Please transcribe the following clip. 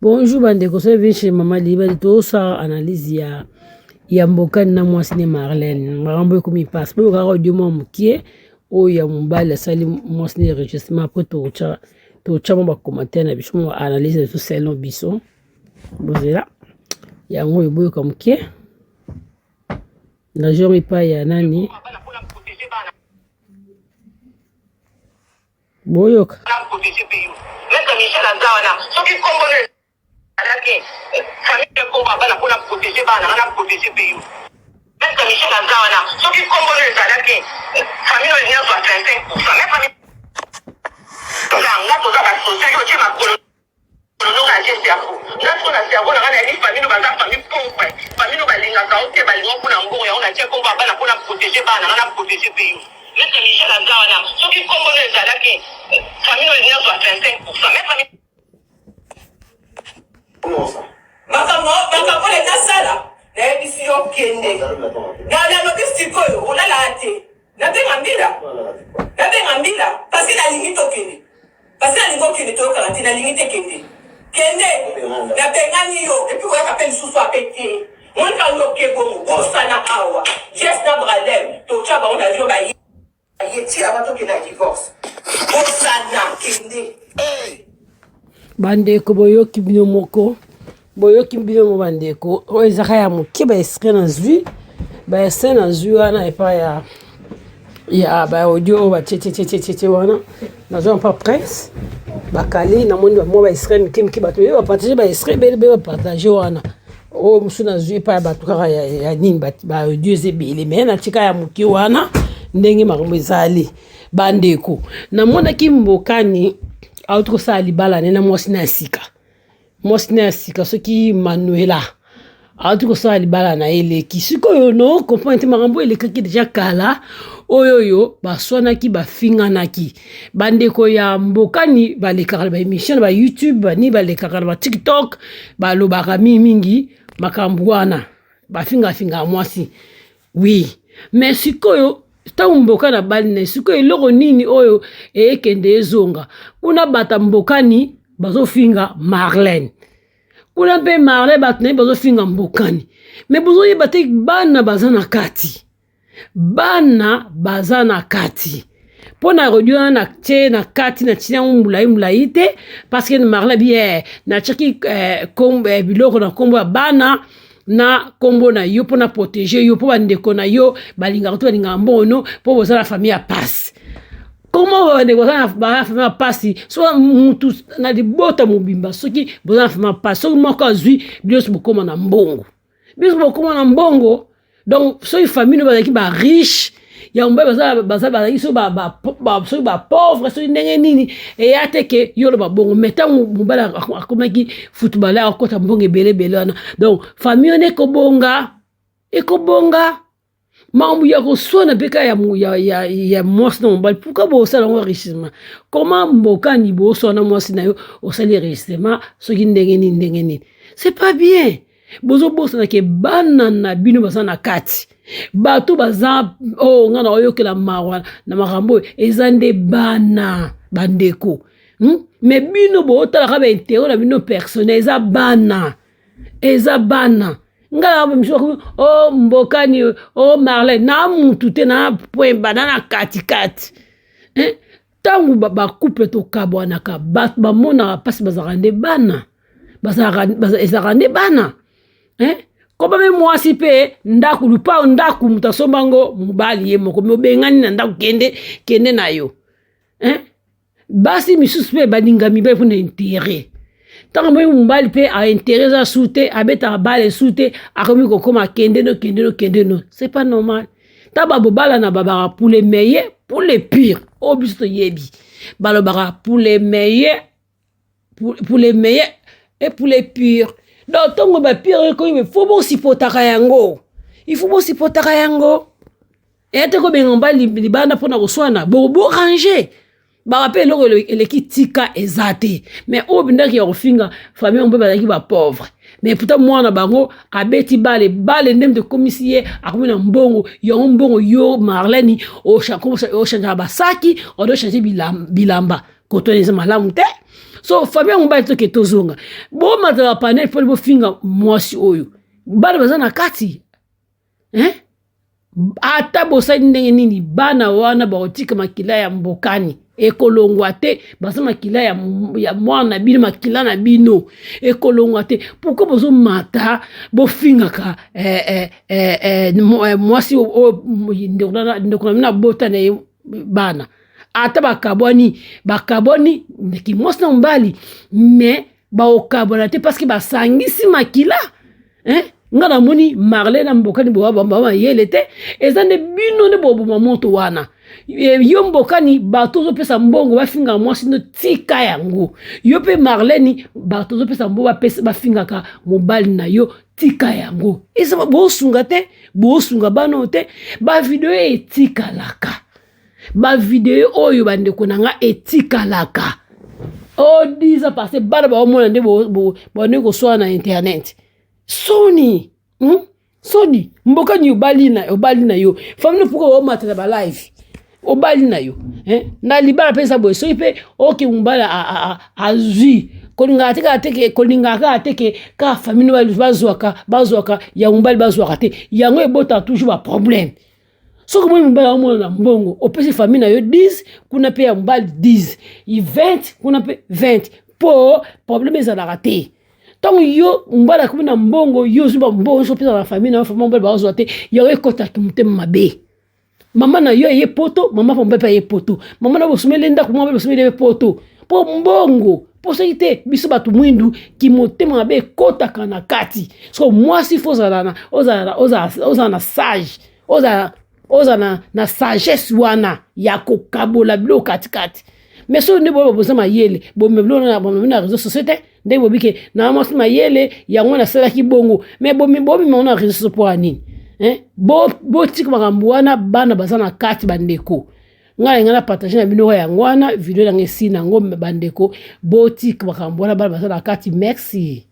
Bonjour bandeko, so vient chez Maman Libali to sa analyse ya mboka na mwasi ne Marlène. Marambo ko mi passe po ka audio mo mukie o ya mbala sali mwasi ne registrement après to cha mo ba commentaire na biso mo analyse to selon biso. Bozela. Ya ngo iboyo ka mukie. Na jomi pa ya nani? Boyoka. Michel Azawana, ce qui compose famille combat pour la protéger, protéger pays. Même Michel Azawana, ce qui compose famille de 35%. Même famille. Bandeko boyoki bino moko boyoki bino mo bandeko o ezaka ya moke ba escrit na zui wana epa ya ba audio ba tete wana na zone pas presse bakali na mondi ba mo ba escrit kimki bato ba partager ba escrit ba partager wana o musu na zui pa ba tukaka ya nini ba audio zebele mais na tika ya moke wana ndenge makambo ezali bandeko na mona kimbokani autre ça libala nena mwasi na sika soki Manuela autre ça libala na eleki sikoyo no comprendre makambo elekaki déjà kala oyoyo baswanaki bafinganaki bandeko ya mbokani balekaka ba émission ba YouTube bani balekaka ba TikTok balobaka mingi makambo wana bafinga mwasi oui mais sikoyo tangu mboka na bali na siko eloko nini oyo ekende ezonga kuna bata mbokani bazofinga Marlène kuna pe Marlène batne bazofinga mbokani mais bozo yebate bana bazana kati pona rodio na te na kati na tia mbulai te parce que Marlène bien na chaki kombe biloko na kombo bana na kombo na yo pona protéger yo po bandeko na yo balinga to balinga mbono po bozala famille ya passe comment bandeko na famille ya passe so mutu na libota mobimba soki bozala famille ya passe so moko azui biso bokoma na mbongo donc so famille no bazaki ba riche ya mbe bazali so ba pauvre so ndenge nini e yateke yolo ba bongo meta mubala akomaki footballer akota mbongo belebele wana donc famille ne ko bonga mambu ya ko sona beka ya mwasi na mbali pourquoi bo sala ngo richissement comment mbokani bo sona mwasi na yo o sali richissement so ndenge nini c'est pas bien bozo bosa na ke bana na bino bazana kati bato baza ngana oyokela mawa na makambo ezande bana bandeko mais bino bo talaka ba intérêt na bino personnel eza bana ngala msho mbokani Marlène na mutu te na point banana kati tangu ba couple to kabwana ka ba mona pasi bazarande bana ezarande bana koba me mwasi pe ndaku lupa ndaku mutasombango mubali ye moko mobengani na ndaku kende na yo basi misusu pe baninga mibe pour intérêt tant que mubali pe a intérêt za soute abeta bale soute akomi ko koma kende no c'est pas normal taba bobala na babara pour les meilleurs pour les pires obisto yebi balobara pour les meilleurs pour les meilleurs et pour les pires. Donc, tant que pire, il faut bon si potaka yango. Et te ko bengamba libanda pona koswana bo ranger. Ba rappel le kitika ezate. Mais obinda ki ofinga famille on peut ba ki ba pauvre. Mais pourtant moi na bango abeti bale ndem de commissaire akomina mbongo yo Marlène o chanja basaki o do changer bilamba. kotoleza malamu te. So famille mobali to ke tozonga bo matala panel fo bo finga mwasi oyo bana bazana kati ata bosali ndenge nini bana wana baotika makila ya mbokani ekolongwa te basa makila ya mwana bino makila na bino ekolongwa te pourquoi bozo mata bofingaka mwasi ndeko na mina bota na bana ata bakaboni ki mwasi na mbali mais baokabona te parce que basangisi makila nga na moni marle na mbokani bo yele te ezande bino ne bobo mamoto wana yo mbokani batozo pesa mbongo bafinga mwasi no tika yango yo pe marleni batozo pesa mbongo bafinga ka mobali na yo tika yango eza bo sunga te bo sunga bano te ba video etika laka ba video oyo bande konanga etika laka o diza parce bana ba omona nde bo ne ko so na internet Sony mbokani obali na yo famille pourquoi o matela ba live obali na yo na libala pesa boy so ipe oke mbala azui kolinga ateke ka famille bazwaka ya mbali bazwaka te yango ebota toujours ba problème so ko mbala omona na mbongo opesi famille na yo 10 kuna pe ya mbali 10 20 kuna pe 20 po problème ezala te. Tant yo mbala kumina mbongo yo zuba mbongo so pesa na famille na famille mbala bazwa te yo ekota kimutema mabe mama na yo ye poto mama pombe pa ye poto mama na bosumele nda kuma bosumele poto po mbongo po saite biso batu mwindu kimutema mabe kota kana kati so mwasi fozalana oza na sage oza na sagesse wana ya kokabola bilo katikati mais so ne bo bozama yele bo meblo na réseaux sociaux nde bobike na mwasi mayele yango na sala ki bongo mais bomi na réseaux sociaux pour anini bo tika makambo wana bana bazana kati bandeko ngana partager na bino ya ngwana video na ngesi na ngombe bandeko bo tika makambo wana bana bazana kati merci.